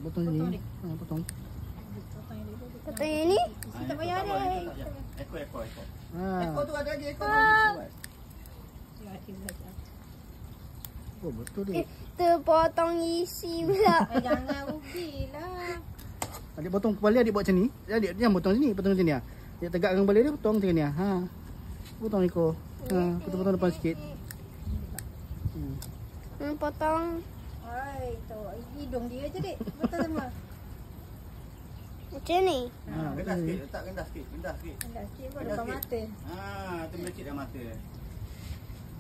Potong sini. Potong. Potong yang ni. Tak payah deh. Ekor. Ekor tu ada lagi ekor. Oh, betul dia. Terpotong isi pula. Jangan rugilah. Adik potong kepala, adik buat macam ni. Adik jangan potong sini, potong macam ni ah. Adik tegakkan kepala dia, potong macam ni ah. Ha. Potong ekor. Ha, potong depan sikit. Potong. Hai, tu hidung dia je dik. Betul sama. Macam ni. Ha, rendah sikit, letak rendah sikit. Rendah sikit pun depan mata. Ha, tu melecit dalam mata.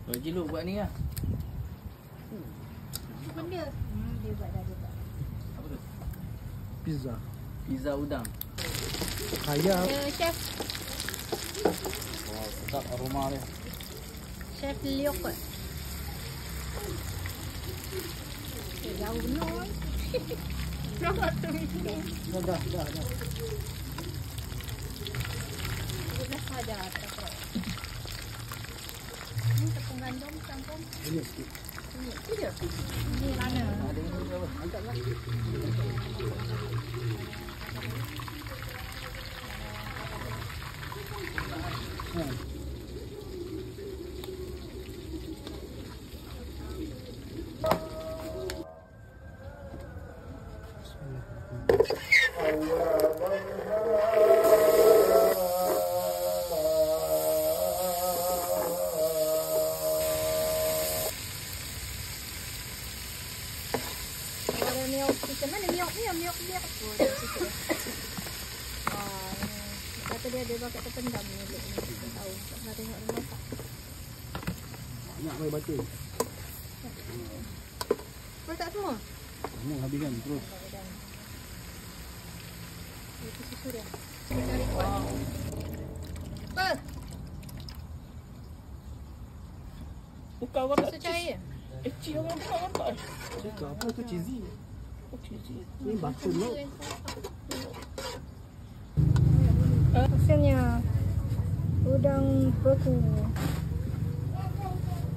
Haji Lu buat ni lah. Benda. Dia buat dah. Apa tu? Pizza. Pizza udang. Ayam. Chef. Wow, sedap aroma dia. Chef Liok kot. Jauh benar. Nampak tu itu. Dah. Dah sadar tak apa. Ini tepung gandum campur. Ini sikit. Ini mana? Ada yang ni apa? Angkatlah. Macam mana miok ni? Miok dia. Oh, dia situ. Kata dia pakai terpendam ni. Tak tahu. Tak pernah tengok dia masak. Banyak main batu. Masak semua? Semua habiskan terus. Itu susu dia. Kita cari kuat. Apa? Bukan warna Susu cair? cik orang bukan warna. Cakap apa tu cheesy? Oh, cik. Ni batu no. Hasilnya udang beku.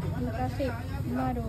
Terima kasih. Madu.